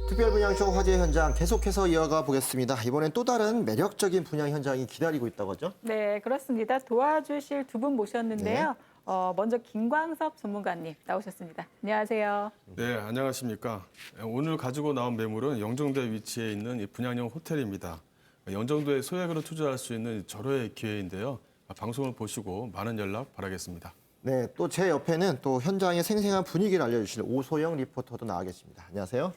특별 분양쇼 화재 현장 계속해서 이어가 보겠습니다. 이번엔 또 다른 매력적인 분양 현장이 기다리고 있다고 하죠? 네, 그렇습니다. 도와주실 두 분 모셨는데요. 먼저 김광섭 전문가님 나오셨습니다. 안녕하세요. 네, 안녕하십니까. 오늘 가지고 나온 매물은 영종도에 위치해 있는 이 분양형 호텔입니다. 영종도에 소액으로 투자할 수 있는 절호의 기회인데요. 방송을 보시고 많은 연락 바라겠습니다. 네, 또 제 옆에는 또 현장의 생생한 분위기를 알려주실 오소영 리포터도 나와 계십니다. 안녕하세요.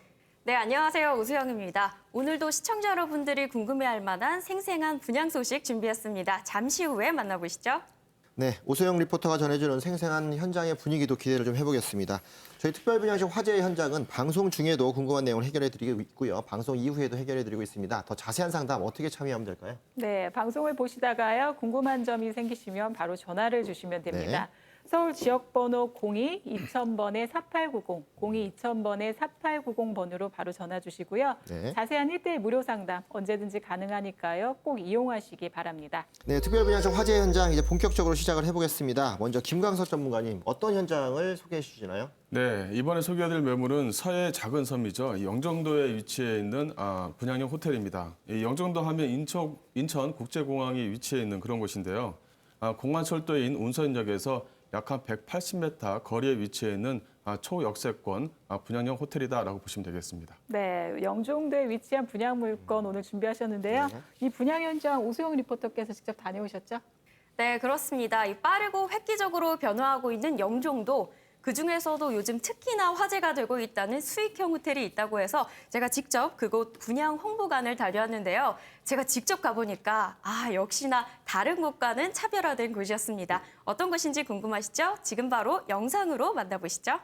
네, 안녕하세요. 오수영입니다. 오늘도 시청자 여러분들이 궁금해할 만한 생생한 분양 소식 준비했습니다. 잠시 후에 만나보시죠. 네, 오소영 리포터가 전해주는 생생한 현장의 분위기도 기대를 좀 해보겠습니다. 저희 특별 분양쇼 화재 현장은 방송 중에도 궁금한 내용을 해결해드리고 있고요. 방송 이후에도 해결해드리고 있습니다. 더 자세한 상담 어떻게 참여하면 될까요? 네, 방송을 보시다가요. 궁금한 점이 생기시면 바로 전화를 주시면 됩니다. 서울 지역번호 02-2000번에 4890, 02-2000번에 4890번으로 바로 전화 주시고요. 네. 자세한 1대1 무료 상담 언제든지 가능하니까요. 꼭 이용하시기 바랍니다. 네, 특별 분양쇼 화재 현장 이제 본격적으로 시작을 해보겠습니다. 먼저 김광석 전문가님, 어떤 현장을 소개해 주시나요? 네, 이번에 소개해드릴 매물은 서해 작은 섬이죠. 이 영종도에 위치해 있는 분양형 호텔입니다. 이 영종도 하면 인천 국제공항이 위치해 있는 그런 곳인데요. 공안철도인 운선역에서 약 한 180m 거리에 위치해 있는 초역세권 분양형 호텔이다라고 보시면 되겠습니다. 네, 영종도에 위치한 분양 물건 오늘 준비하셨는데요. 이 분양 현장 오수영 리포터께서 직접 다녀오셨죠? 네, 그렇습니다. 이 빠르고 획기적으로 변화하고 있는 영종도, 그중에서도 요즘 특히나 화제가 되고 있다는 수익형 호텔이 있다고 해서 제가 직접 그곳 분양 홍보관을 다녀왔는데요. 제가 직접 가보니까 역시나 다른 곳과는 차별화된 곳이었습니다. 어떤 곳인지 궁금하시죠? 지금 바로 영상으로 만나보시죠.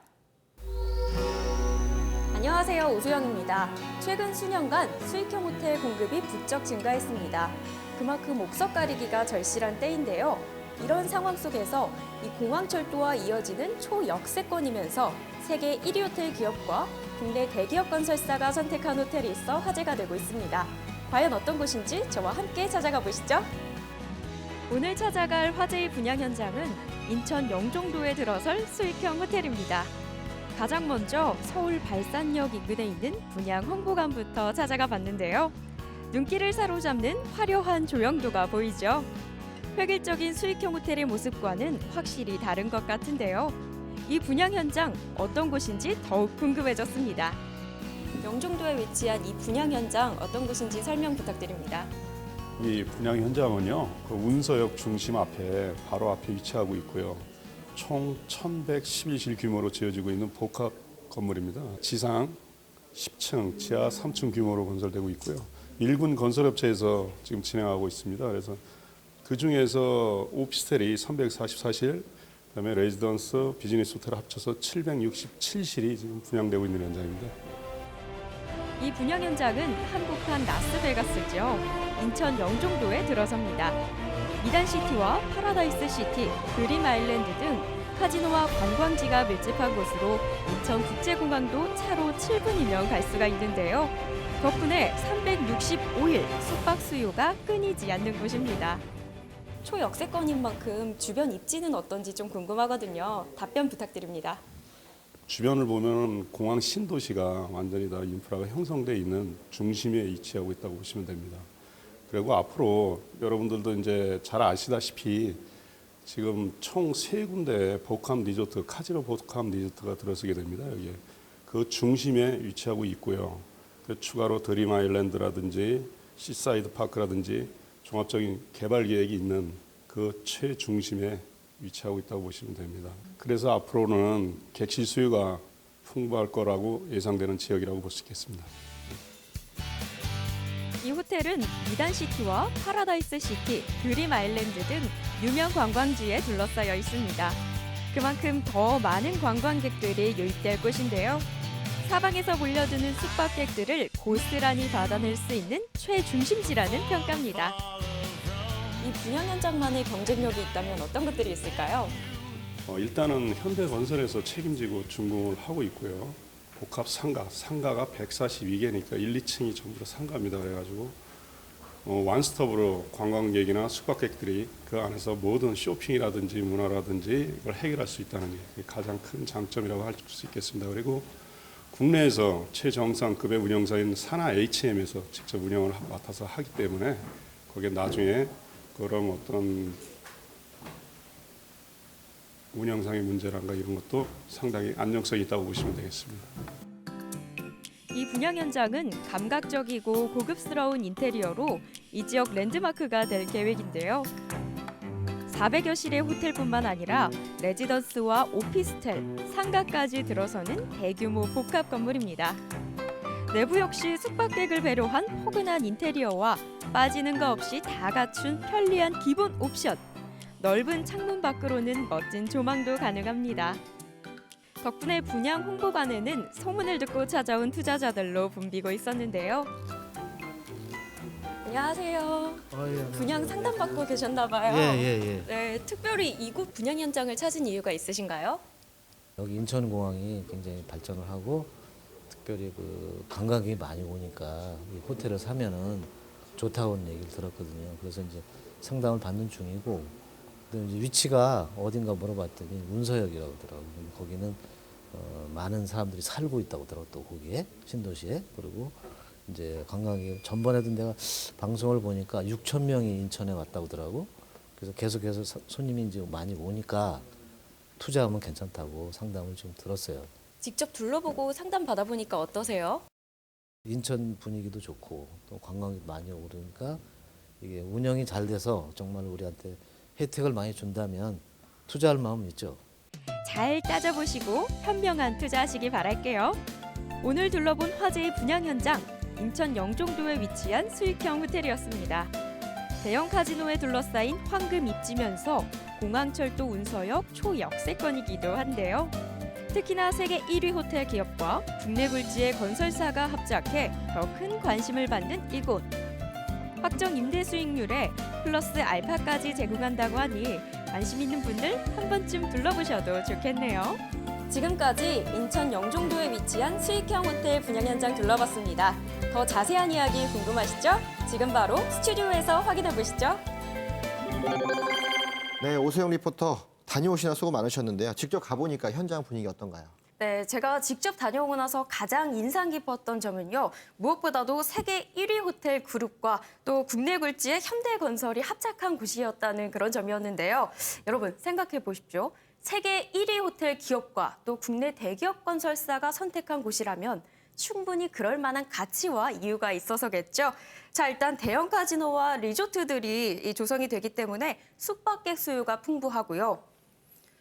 안녕하세요, 오수영입니다. 최근 수년간 수익형 호텔 공급이 부쩍 증가했습니다. 그만큼 옥석 가리기가 절실한 때인데요. 이런 상황 속에서 이 공항철도와 이어지는 초역세권이면서 세계 1위 호텔 기업과 국내 대기업 건설사가 선택한 호텔이 있어 화제가 되고 있습니다. 과연 어떤 곳인지 저와 함께 찾아가 보시죠. 오늘 찾아갈 화제의 분양 현장은 인천 영종도에 들어설 수익형 호텔입니다. 가장 먼저 서울 발산역 인근에 있는 분양 홍보관부터 찾아가 봤는데요. 눈길을 사로잡는 화려한 조형도가 보이죠. 획일적인 수익형 호텔의 모습과는 확실히 다른 것 같은데요. 이 분양 현장 어떤 곳인지 더욱 궁금해졌습니다. 영종도에 위치한 이 분양 현장 어떤 곳인지 설명 부탁드립니다. 이 분양 현장은요, 그 운서역 중심 앞에 바로 앞에 위치하고 있고요. 총 1,112실 규모로 지어지고 있는 복합 건물입니다. 지상 10층, 지하 3층 규모로 건설되고 있고요. 1군 건설업체에서 지금 진행하고 있습니다. 그래서 그 중에서 오피스텔이 344실, 그다음에 레지던스, 비즈니스 호텔 합쳐서 767실이 지금 분양되고 있는 현장입니다. 이 분양 현장은 한국판 라스베가스죠. 인천 영종도에 들어섭니다. 미단시티와 파라다이스시티, 드림 아일랜드 등 카지노와 관광지가 밀집한 곳으로 인천국제공항도 차로 7분이면 갈 수가 있는데요. 덕분에 365일 숙박 수요가 끊이지 않는 곳입니다. 초역세권인 만큼 주변 입지는 어떤지 좀 궁금하거든요. 답변 부탁드립니다. 주변을 보면 공항 신도시가 완전히 다 인프라가 형성돼 있는 중심에 위치하고 있다고 보시면 됩니다. 그리고 앞으로 여러분들도 이제 잘 아시다시피 지금 총 3군데 복합 리조트, 카지노 복합 리조트가 들어서게 됩니다. 여기에 그 중심에 위치하고 있고요. 그 추가로 드림 아일랜드라든지 시사이드 파크라든지 종합적인 개발 계획이 있는 그 최중심에 위치하고 있다고 보시면 됩니다. 그래서 앞으로는 객실 수요가 풍부할 거라고 예상되는 지역이라고 볼 수 있겠습니다. 이 호텔은 미단시티와 파라다이스시티, 드림 아일랜드 등 유명 관광지에 둘러싸여 있습니다. 그만큼 더 많은 관광객들이 유입될 곳인데요. 사방에서 몰려드는 숙박객들을 고스란히 받아낼 수 있는 최중심지라는 평가입니다. 이 분양 현장만의 경쟁력이 있다면 어떤 것들이 있을까요? 일단은 현대건설에서 책임지고 준공을 하고 있고요. 복합 상가가 142개니까 1, 2층이 전부 다 상가입니다. 그래가지고 완스톱으로 관광객이나 숙박객들이 그 안에서 모든 쇼핑이라든지 문화라든지 이걸 해결할 수 있다는 게 가장 큰 장점이라고 할 수 있겠습니다. 그리고 국내에서 최정상급의 운영사인 산하 HM에서 직접 운영을 맡아서 하기 때문에 거기에 나중에 그런 어떤 운영상의 문제란가 이런 것도 상당히 안정성이 있다고 보시면 되겠습니다. 이 분양 현장은 감각적이고 고급스러운 인테리어로 이 지역 랜드마크가 될 계획인데요. 400여 실의 호텔뿐만 아니라 레지던스와 오피스텔, 상가까지 들어서는 대규모 복합 건물입니다. 내부 역시 숙박객을 배려한 포근한 인테리어와 빠지는 거 없이 다 갖춘 편리한 기본 옵션. 넓은 창문 밖으로는 멋진 조망도 가능합니다. 덕분에 분양 홍보관에는 소문을 듣고 찾아온 투자자들로 붐비고 있었는데요. 안녕하세요. 분양 상담 받고 계셨나 봐요. 예. 네, 특별히 이곳 분양 현장을 찾은 이유가 있으신가요? 여기 인천공항이 굉장히 발전을 하고 특별히 그 관광객이 많이 오니까 이 호텔을 사면은 좋다고 얘기를 들었거든요. 그래서 이제 상담을 받는 중이고, 근데 이제 위치가 어딘가 물어봤더니 운서역이라고 하더라고요. 거기는 많은 사람들이 살고 있다고 들었고 거기에 신도시에. 그리고 이제 관광객 전번에도 내가 방송을 보니까 6천 명이 인천에 왔다고 하더라고. 그래서 계속해서 손님이 이제 많이 오니까 투자하면 괜찮다고 상담을 좀 들었어요. 직접 둘러보고 상담 받아보니까 어떠세요? 인천 분위기도 좋고 또 관광객 많이 오르니까 이게 운영이 잘 돼서 정말 우리한테 혜택을 많이 준다면 투자할 마음은 있죠. 잘 따져보시고 현명한 투자하시기 바랄게요. 오늘 둘러본 화제의 분양 현장, 인천 영종도에 위치한 수익형 호텔이었습니다. 대형 카지노에 둘러싸인 황금 입지면서 공항철도 운서역 초역세권이기도 한데요. 특히나 세계 1위 호텔 기업과 국내 굴지의 건설사가 합작해 더 큰 관심을 받는 이곳. 확정 임대 수익률에 플러스 알파까지 제공한다고 하니 관심 있는 분들 한 번쯤 둘러보셔도 좋겠네요. 지금까지 인천 영종도에 위치한 수익형 호텔 분양 현장 둘러봤습니다. 더 자세한 이야기 궁금하시죠? 지금 바로 스튜디오에서 확인해 보시죠. 네, 오세영 리포터 다녀오시나 수고 많으셨는데요. 직접 가보니까 현장 분위기 어떤가요? 네, 제가 직접 다녀오고 나서 가장 인상 깊었던 점은요. 무엇보다도 세계 1위 호텔 그룹과 또 국내 굴지의 현대건설이 합작한 곳이었다는 그런 점이었는데요. 여러분 생각해 보십시오. 세계 1위 호텔 기업과 또 국내 대기업 건설사가 선택한 곳이라면 충분히 그럴 만한 가치와 이유가 있어서겠죠. 자, 일단 대형 카지노와 리조트들이 조성이 되기 때문에 숙박객 수요가 풍부하고요.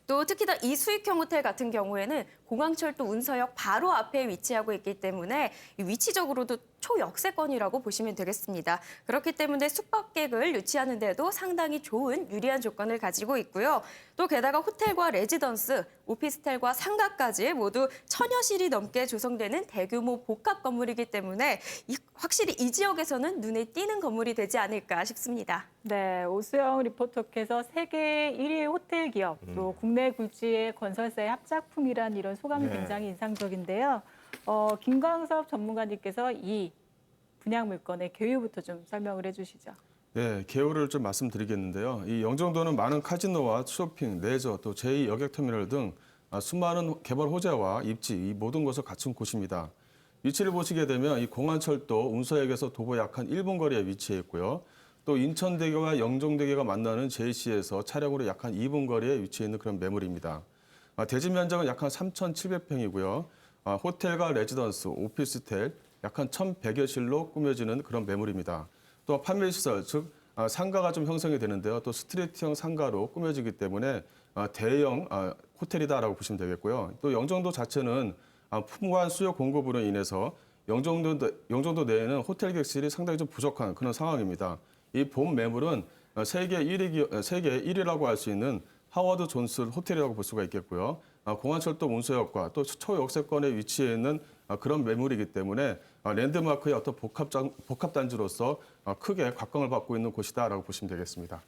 또 특히나 이 수익형 호텔 같은 경우에는 공항철도 운서역 바로 앞에 위치하고 있기 때문에 위치적으로도 초역세권이라고 보시면 되겠습니다. 그렇기 때문에 숙박객을 유치하는 데도 상당히 좋은 유리한 조건을 가지고 있고요. 또 게다가 호텔과 레지던스, 오피스텔과 상가까지 모두 1000여 실이 넘게 조성되는 대규모 복합 건물이기 때문에 확실히 이 지역에서는 눈에 띄는 건물이 되지 않을까 싶습니다. 네, 오수영 리포터께서 세계 1위 호텔 기업, 또 국내 굴지의 건설사의 합작품이란 이런 소감이 네. 굉장히 인상적인데요. 김광섭 전문가님께서 이 분양 물건의 개요부터 좀 설명을 해주시죠. 네, 개요를 좀 말씀드리겠는데요. 이 영종도는 많은 카지노와 쇼핑, 레저, 또 제2여객터미널 등 수많은 개발 호재와 입지, 이 모든 것을 갖춘 곳입니다. 위치를 보시게 되면 이 공안철도 운서역에서 도보 약 한 1분 거리에 위치해 있고요. 또 인천대교와 영종대교가 만나는 JC에서 차량으로 약 한 2분 거리에 위치해 있는 그런 매물입니다. 대지 면적은 약 한 3,700평이고요. 호텔과 레지던스, 오피스텔 약 한 1,100여 실로 꾸며지는 그런 매물입니다. 또 판매시설, 즉 상가가 좀 형성이 되는데요. 또 스트리트형 상가로 꾸며지기 때문에 대형 호텔이다라고 보시면 되겠고요. 또 영종도 자체는 풍부한 수요 공급으로 인해서 영종도 내에는 호텔 객실이 상당히 좀 부족한 그런 상황입니다. 이 본 매물은 세계 1위라고 할 수 있는 하워드 존스 호텔이라고 볼 수가 있겠고요. 공안철도 운서역과 또 초역세권에 위치해 있는 그런 매물이기 때문에 랜드마크의 어떤 복합단지로서 크게 각광을 받고 있는 곳이다라고 보시면 되겠습니다.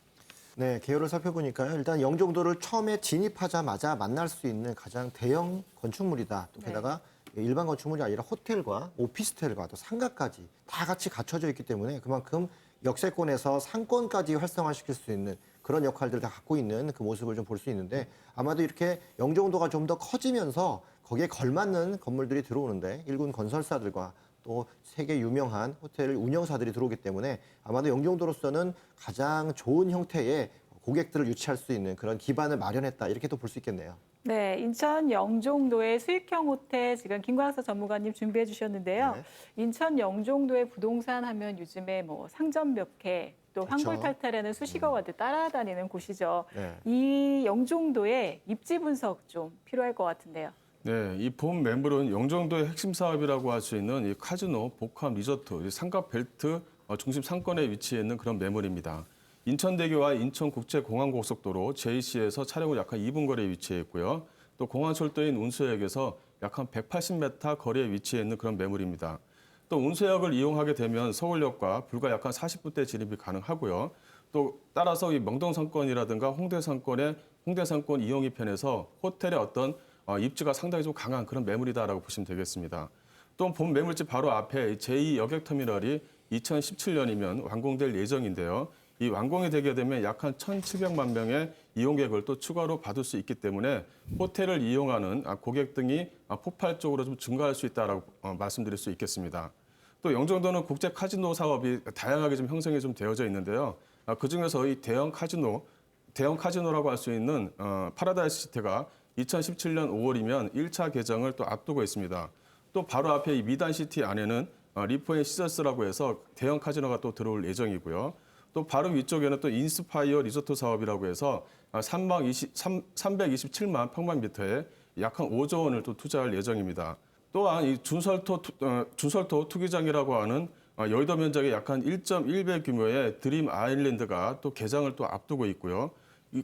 네, 개요를 살펴보니까요. 일단 영종도를 처음에 진입하자마자 만날 수 있는 가장 대형 건축물이다. 또 게다가 일반 건축물이 아니라 호텔과 오피스텔과 또 상가까지 다 같이 갖춰져 있기 때문에 그만큼 역세권에서 상권까지 활성화시킬 수 있는 그런 역할들을 다 갖고 있는 그 모습을 좀 볼 수 있는데 아마도 이렇게 영종도가 좀 더 커지면서 거기에 걸맞는 건물들이 들어오는데 일군 건설사들과 또 세계 유명한 호텔 운영사들이 들어오기 때문에 아마도 영종도로서는 가장 좋은 형태의 고객들을 유치할 수 있는 그런 기반을 마련했다 이렇게 또 볼 수 있겠네요. 네, 인천 영종도의 수익형 호텔 지금 김광석 전무관님 준비해 주셨는데요. 네. 인천 영종도의 부동산 하면 요즘에 뭐 상점 몇 개, 또 그렇죠. 환골탈탈하는 수식어와도 따라다니는 곳이죠. 네. 이 영종도의 입지 분석 좀 필요할 것 같은데요. 네, 이 본 매물은 영종도의 핵심 사업이라고 할 수 있는 이 카지노, 복합 리조트, 이 삼각벨트 중심 상권에 위치해 있는 그런 매물입니다. 인천대교와 인천국제공항고속도로 JC에서 차량으로 약 한 2분 거리에 위치해 있고요. 또 공항철도인 운수역에서 약 한 180m 거리에 위치해 있는 그런 매물입니다. 또 운수역을 이용하게 되면 서울역과 불과 약 한 40분대 진입이 가능하고요. 또 따라서 이 명동상권이라든가 홍대상권 이용이 편해서 호텔의 어떤 입지가 상당히 좀 강한 그런 매물이다라고 보시면 되겠습니다. 또 본 매물집 바로 앞에 제2여객터미널이 2017년이면 완공될 예정인데요. 이 완공이 되게 되면 약 한 1,700만 명의 이용객을 또 추가로 받을 수 있기 때문에 호텔을 이용하는 고객 등이 폭발적으로 좀 증가할 수 있다라고 말씀드릴 수 있겠습니다. 또 영종도는 국제 카지노 사업이 다양하게 좀 형성이 좀 되어져 있는데요. 그 중에서 이 대형 카지노라고 할 수 있는 파라다이스 시티가 2017년 5월이면 1차 개장을 또 앞두고 있습니다. 또 바로 앞에 이 미단시티 안에는 리포 앤 시저스라고 해서 대형 카지노가 또 들어올 예정이고요. 또 바로 위쪽에는 또 인스파이어 리조트 사업이라고 해서 327만 평방미터에 약 한 5조 원을 또 투자할 예정입니다. 또한 이 준설토 투기장이라고 하는 여의도 면적의 약 한 1.1배 규모의 드림 아일랜드가 또 개장을 또 앞두고 있고요.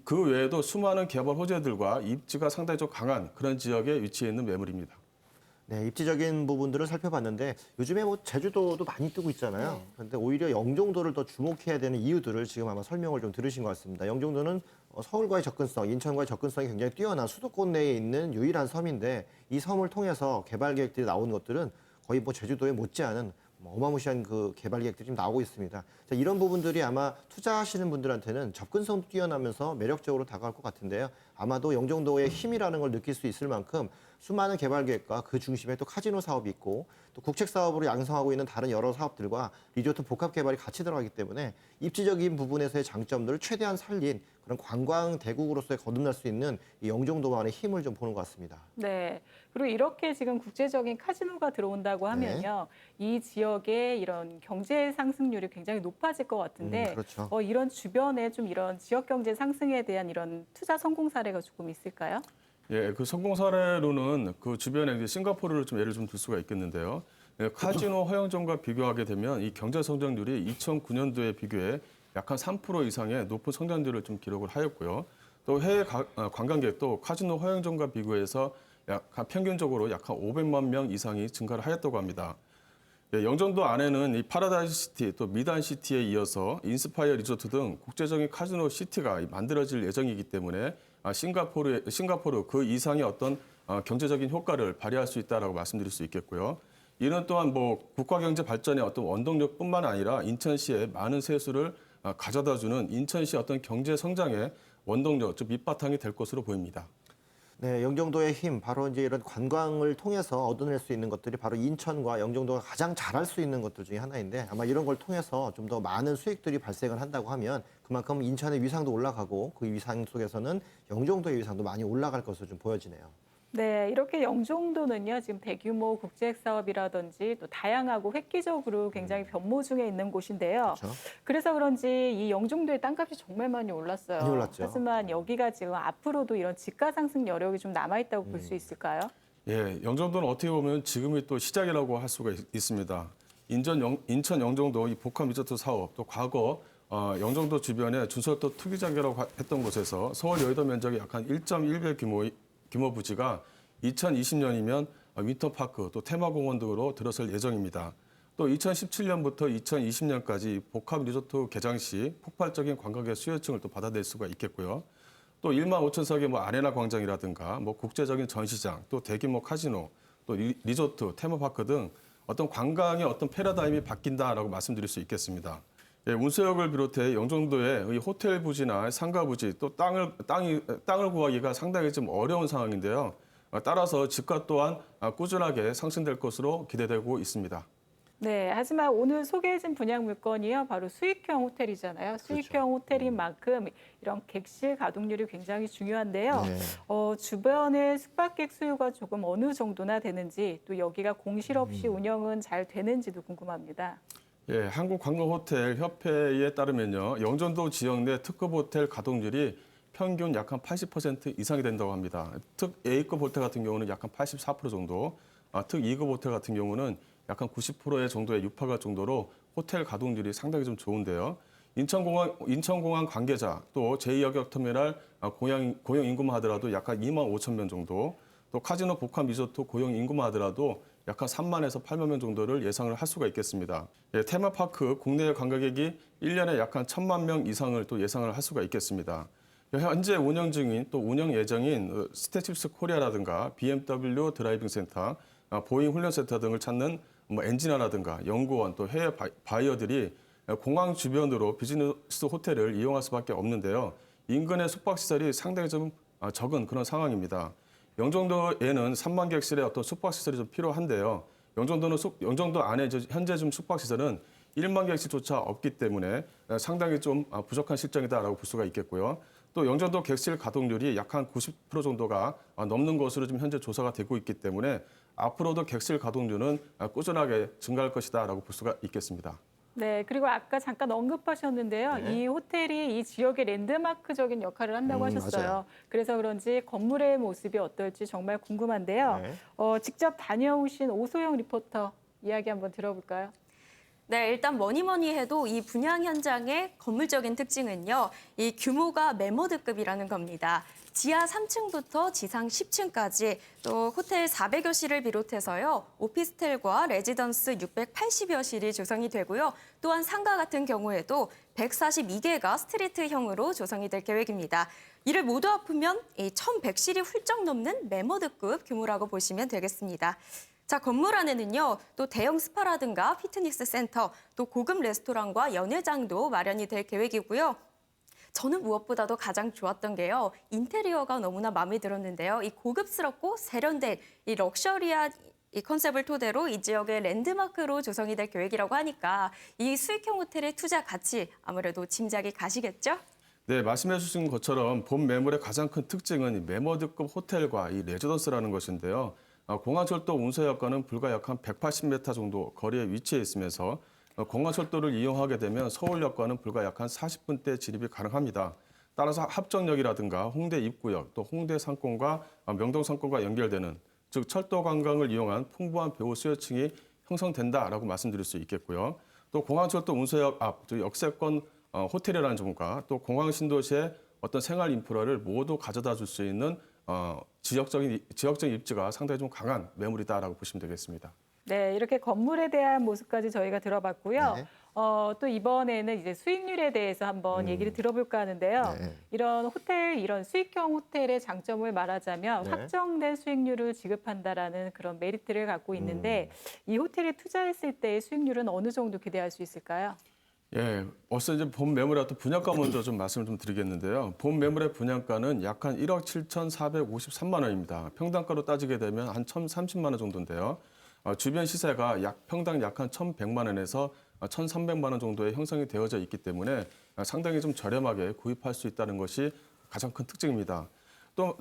그 외에도 수많은 개발 호재들과 입지가 상당히 좀 강한 그런 지역에 위치해 있는 매물입니다. 네, 입지적인 부분들을 살펴봤는데 요즘에 뭐 제주도도 많이 뜨고 있잖아요. 그런데 오히려 영종도를 더 주목해야 되는 이유들을 지금 아마 설명을 좀 들으신 것 같습니다. 영종도는 서울과의 접근성, 인천과의 접근성이 굉장히 뛰어난 수도권 내에 있는 유일한 섬인데 이 섬을 통해서 개발 계획들이 나오는 것들은 거의 뭐 제주도에 못지않은 어마무시한 그 개발 계획들이 지금 나오고 있습니다. 자, 이런 부분들이 아마 투자하시는 분들한테는 접근성도 뛰어나면서 매력적으로 다가올 것 같은데요. 아마도 영종도의 힘이라는 걸 느낄 수 있을 만큼 수많은 개발 계획과 그 중심에 또 카지노 사업이 있고 또 국책 사업으로 양성하고 있는 다른 여러 사업들과 리조트 복합 개발이 같이 들어가기 때문에 입지적인 부분에서의 장점들을 최대한 살린 그런 관광 대국으로서의 거듭날 수 있는 이 영종도만의 힘을 좀 보는 것 같습니다. 네. 그리고 이렇게 지금 국제적인 카지노가 들어온다고 하면요. 이 지역의 이런 경제 상승률이 굉장히 높아질 것 같은데 그렇죠. 이런 주변에 좀 이런 지역 경제 상승에 대한 이런 투자 성공 사례가 조금 있을까요? 예, 그 성공 사례로는 그 주변에 이제 싱가포르를 좀 예를 좀 들 수가 있겠는데요. 예, 카지노 허용점과 비교하게 되면 이 경제 성장률이 2009년도에 비교해 약 한 3% 이상의 높은 성장률을 좀 기록을 하였고요. 또 해외 관광객도 카지노 허용점과 비교해서 평균적으로 약 한 500만 명 이상이 증가를 하였다고 합니다. 예, 영종도 안에는 이 파라다이스 시티 또 미단 시티에 이어서 인스파이어 리조트 등 국제적인 카지노 시티가 만들어질 예정이기 때문에 싱가포르 그 이상의 어떤 경제적인 효과를 발휘할 수 있다라고 말씀드릴 수 있겠고요. 이는 또한 뭐 국가 경제 발전의 어떤 원동력뿐만 아니라 인천시에 많은 세수를 가져다주는 인천시의 어떤 경제 성장의 원동력, 즉 밑바탕이 될 것으로 보입니다. 네, 영종도의 힘, 바로 이제 이런 관광을 통해서 얻어낼 수 있는 것들이 바로 인천과 영종도가 가장 잘할 수 있는 것들 중에 하나인데 아마 이런 걸 통해서 좀 더 많은 수익들이 발생을 한다고 하면 그만큼 인천의 위상도 올라가고 그 위상 속에서는 영종도의 위상도 많이 올라갈 것으로 좀 보여지네요. 네, 이렇게 영종도는요, 지금 대규모 국책 사업이라든지 또 다양하고 획기적으로 굉장히 변모 중에 있는 곳인데요. 그렇죠. 그래서 그런지 이 영종도의 땅값이 정말 많이 올랐어요. 많이 올랐죠. 하지만 여기가 지금 앞으로도 이런 집가 상승 여력이 좀 남아있다고 볼 수 있을까요? 예, 영종도는 어떻게 보면 지금이 또 시작이라고 할 수가 있습니다. 인천 영종도 이 복합 리조트 사업, 또 과거 영종도 주변에 준설도 투기장이라고 했던 곳에서 서울 여의도 면적이 약 한 1.1배 규모 부지가 2020년이면 윈터파크 또 테마공원 등으로 들어설 예정입니다. 또 2017년부터 2020년까지 복합 리조트 개장 시 폭발적인 관광객 수요층을 또 받아낼 수가 있겠고요. 또 1만 5천석의 뭐 아레나 광장이라든가 뭐 국제적인 전시장, 또 대규모 카지노, 또 리조트, 테마파크 등 어떤 관광의 어떤 패러다임이 바뀐다라고 말씀드릴 수 있겠습니다. 예, 운수역을 비롯해 영종도의 이 호텔 부지나 상가 부지 또 땅을 구하기가 상당히 좀 어려운 상황인데요. 따라서 집값 또한 꾸준하게 상승될 것으로 기대되고 있습니다. 네, 하지만 오늘 소개해준 분양 물건이요, 바로 수익형 호텔이잖아요. 수익형 호텔인 만큼 이런 객실 가동률이 굉장히 중요한데요. 네. 주변의 숙박객 수요가 조금 어느 정도나 되는지, 또 여기가 공실 없이 운영은 잘 되는지도 궁금합니다. 예, 한국관광호텔협회에 따르면요, 영종도 지역 내 특급 호텔 가동률이 평균 약 한 80% 이상이 된다고 합니다. 특 A급 호텔 같은 경우는 약 한 84% 정도, 특 2급 호텔 같은 경우는 약 한 90%의 정도에 육박할 정도로 호텔 가동률이 상당히 좀 좋은데요. 인천공항 관계자, 또 제2여객터미널 고용 인구만 하더라도 약 한 2만 5천 명 정도, 또 카지노 복합 리조트 고용 인구만 하더라도 약 한 3만에서 8만 명 정도를 예상을 할 수가 있겠습니다. 예, 테마파크 국내 관광객이 1년에 약 한 1,000만 명 이상을 또 예상을 할 수가 있겠습니다. 현재 운영 중인 또 운영 예정인 스태칩스 코리아라든가 BMW 드라이빙 센터, 보잉 훈련센터 등을 찾는 엔지니어라든가 연구원 또 해외 바이어들이 공항 주변으로 비즈니스 호텔을 이용할 수밖에 없는데요. 인근의 숙박시설이 상당히 좀 적은 그런 상황입니다. 영종도에는 3만 객실의 어떤 숙박시설이 좀 필요한데요. 영종도 안에 현재 좀 숙박시설은 1만 객실조차 없기 때문에 상당히 좀 부족한 실정이다라고 볼 수가 있겠고요. 또 영종도 객실 가동률이 약 한 90% 정도가 넘는 것으로 지금 현재 조사가 되고 있기 때문에 앞으로도 객실 가동률은 꾸준하게 증가할 것이다라고 볼 수가 있겠습니다. 네, 그리고 아까 잠깐 언급하셨는데요. 네. 이 호텔이 이 지역의 랜드마크적인 역할을 한다고 하셨어요. 맞아요. 그래서 그런지 건물의 모습이 어떨지 정말 궁금한데요. 네. 직접 다녀오신 오소영 리포터 이야기 한번 들어볼까요? 네, 일단 뭐니 해도 이 분양 현장의 건물적인 특징은요, 이 규모가 메모드급이라는 겁니다. 지하 3층부터 지상 10층까지 또 호텔 400여 실을 비롯해서요, 오피스텔과 레지던스 680여 실이 조성이 되고요. 또한 상가 같은 경우에도 142개가 스트리트형으로 조성이 될 계획입니다. 이를 모두 합하면 이 1,100실이 훌쩍 넘는 메모드급 규모라고 보시면 되겠습니다. 자, 건물 안에는요, 또 대형 스파라든가 피트니스 센터, 또 고급 레스토랑과 연회장도 마련이 될 계획이고요. 저는 무엇보다도 가장 좋았던 게요, 인테리어가 너무나 마음에 들었는데요. 이 고급스럽고 세련된 이 럭셔리한 이 컨셉을 토대로 이 지역의 랜드마크로 조성이 될 계획이라고 하니까 이 수익형 호텔의 투자 가치 아무래도 짐작이 가시겠죠? 네, 말씀해 주신 것처럼 본 매물의 가장 큰 특징은 이 메모드급 호텔과 이 레지던스라는 것인데요. 공항철도 운서역과는 불과 약 한 180m 정도 거리에 위치해 있으면서 공항철도를 이용하게 되면 서울역과는 불과 약 한 40분대 진입이 가능합니다. 따라서 합정역이라든가 홍대 입구역, 또 홍대 상권과 명동 상권과 연결되는, 즉 철도 관광을 이용한 풍부한 배후 수요층이 형성된다라고 말씀드릴 수 있겠고요. 또 공항철도 운서역 앞, 역세권 호텔이라는 점과 또 공항 신도시의 어떤 생활 인프라를 모두 가져다 줄 수 있는 지역적인 입지가 상당히 좀 강한 매물이다라고 보시면 되겠습니다. 네, 이렇게 건물에 대한 모습까지 저희가 들어봤고요. 네. 또 이번에는 이제 수익률에 대해서 한번 얘기를 들어볼까 하는데요. 네. 이런 수익형 호텔의 장점을 말하자면 네. 확정된 수익률을 지급한다라는 그런 메리트를 갖고 있는데 이 호텔에 투자했을 때의 수익률은 어느 정도 기대할 수 있을까요? 예, 어서 이제 본 매물의 어떤 분양가 먼저 좀 말씀을 좀 드리겠는데요. 본 매물의 분양가는 약 한 1억 7,453만 원입니다. 평당가로 따지게 되면 한 1,030만 원 정도인데요. 주변 시세가 평당 약 한 1,100만 원에서 1,300만 원 정도에 형성이 되어져 있기 때문에 상당히 좀 저렴하게 구입할 수 있다는 것이 가장 큰 특징입니다.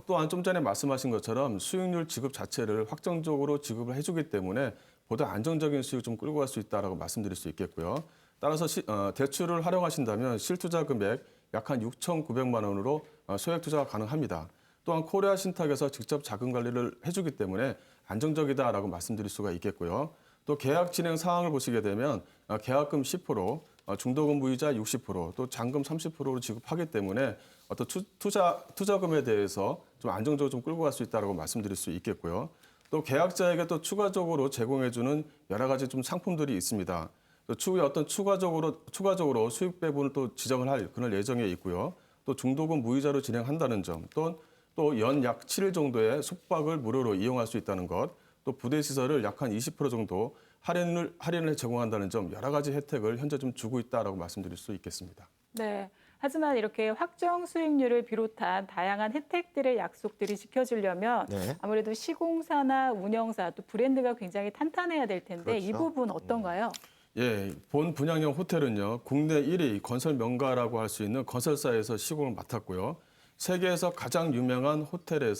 또한 좀 전에 말씀하신 것처럼 수익률 지급 자체를 확정적으로 지급을 해주기 때문에 보다 안정적인 수익을 좀 끌고 갈 수 있다라고 말씀드릴 수 있겠고요. 따라서 대출을 활용하신다면 실투자 금액 약 한 6,900만 원으로 소액 투자가 가능합니다. 또한 코리아 신탁에서 직접 자금 관리를 해주기 때문에 안정적이다라고 말씀드릴 수가 있겠고요. 또 계약 진행 사항을 보시게 되면 계약금 10%, 중도금 무이자 60%, 또 잔금 30%로 지급하기 때문에 어떤 투자금에 대해서 좀 안정적으로 좀 끌고 갈 수 있다라고 말씀드릴 수 있겠고요. 또 계약자에게 또 추가적으로 제공해주는 여러 가지 좀 상품들이 있습니다. 또 추가적으로 수익 배분을 또 지정을 할 그런 예정에 있고요. 또 중도금 무이자로 진행한다는 점, 또 연 약 7일 정도의 숙박을 무료로 이용할 수 있다는 것, 또 부대 시설을 약 한 20% 정도 할인을 제공한다는 점, 여러 가지 혜택을 현재 좀 주고 있다라고 말씀드릴 수 있겠습니다. 네. 하지만 이렇게 확정 수익률을 비롯한 다양한 혜택들의 약속들이 지켜지려면 네. 아무래도 시공사나 운영사 또 브랜드가 굉장히 탄탄해야 될 텐데 이 그렇죠. 부분 어떤가요? 예, 본 분양형 호텔은요, 국내 1위 건설 명가라고 할 수 있는 건설사에서 시공을 맡았고요. 세계에서 가장 유명한 호텔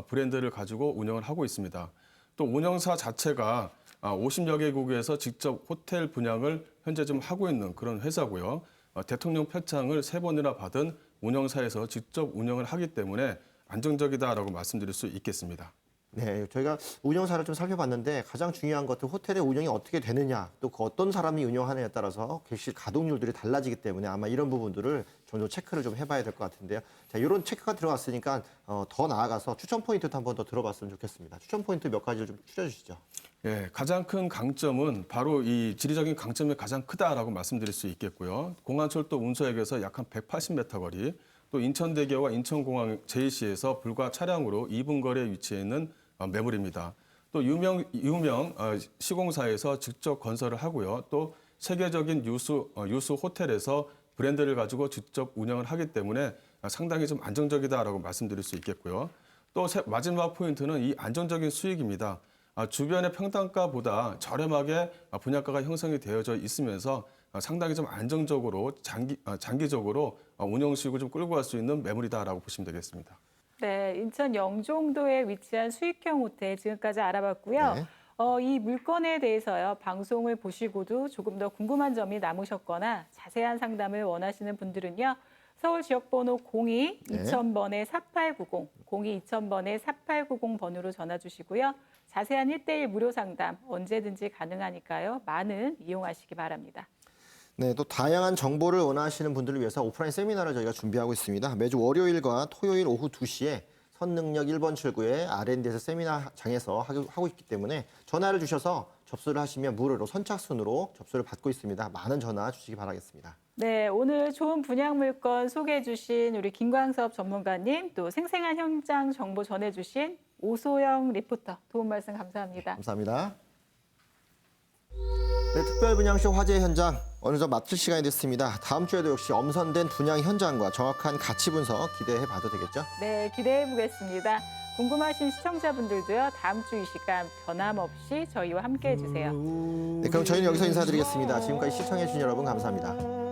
브랜드를 가지고 운영을 하고 있습니다. 또 운영사 자체가 50여 개국에서 직접 호텔 분양을 현재 좀 하고 있는 그런 회사고요. 대통령 표창을 3번이나 받은 운영사에서 직접 운영을 하기 때문에 안정적이다라고 말씀드릴 수 있겠습니다. 네, 저희가 운영사를 좀 살펴봤는데 가장 중요한 것은 호텔의 운영이 어떻게 되느냐, 또 그 어떤 사람이 운영하느냐에 따라서 객실 가동률들이 달라지기 때문에 아마 이런 부분들을 좀 더 체크를 좀 해봐야 될 것 같은데요. 자, 이런 체크가 들어갔으니까 더 나아가서 추천 포인트도 한 번 더 들어봤으면 좋겠습니다. 추천 포인트 몇 가지를 좀 추려주시죠. 예, 가장 큰 강점은 바로 이 지리적인 강점이 가장 크다라고 말씀드릴 수 있겠고요. 공안철도 운서역에서 약 한 180m 거리, 또 인천대교와 인천공항 JC에서 불과 차량으로 2분 거리에 위치해 있는 매물입니다. 또 유명 시공사에서 직접 건설을 하고요. 또 세계적인 유수 호텔에서 브랜드를 가지고 직접 운영을 하기 때문에 상당히 좀 안정적이다라고 말씀드릴 수 있겠고요. 또 마지막 포인트는 이 안정적인 수익입니다. 주변의 평당가보다 저렴하게 분양가가 형성이 되어져 있으면서 상당히 좀 안정적으로 장기적으로 운영 수익을 좀 끌고 갈 수 있는 매물이다라고 보시면 되겠습니다. 네, 인천 영종도에 위치한 수익형 호텔 지금까지 알아봤고요. 네. 이 물건에 대해서요, 방송을 보시고도 조금 더 궁금한 점이 남으셨거나 자세한 상담을 원하시는 분들은요, 서울 지역번호 02-2000번에 4890, 02-2000번에 4890번으로 전화 주시고요. 자세한 1:1 무료 상담 언제든지 가능하니까요. 많은 이용하시기 바랍니다. 네, 또 다양한 정보를 원하시는 분들을 위해서 오프라인 세미나를 저희가 준비하고 있습니다. 매주 월요일과 토요일 오후 2시에 선능력 1번 출구의 R&D에서 세미나장에서 하고 있기 때문에 전화를 주셔서 접수를 하시면 무료로 선착순으로 접수를 받고 있습니다. 많은 전화 주시기 바라겠습니다. 네, 오늘 좋은 분양 물건 소개해 주신 우리 김광섭 전문가님, 또 생생한 현장 정보 전해 주신 오소영 리포터 도움 말씀 감사합니다. 감사합니다. 네, 특별분양쇼 화제 현장 어느덧 마칠 시간이 됐습니다. 다음 주에도 역시 엄선된 분양 현장과 정확한 가치 분석 기대해 봐도 되겠죠? 네, 기대해 보겠습니다. 궁금하신 시청자분들도요, 다음 주 이 시간 변함없이 저희와 함께 해주세요. 네, 그럼 저희는 여기서 인사드리겠습니다. 지금까지 시청해 주신 여러분 감사합니다.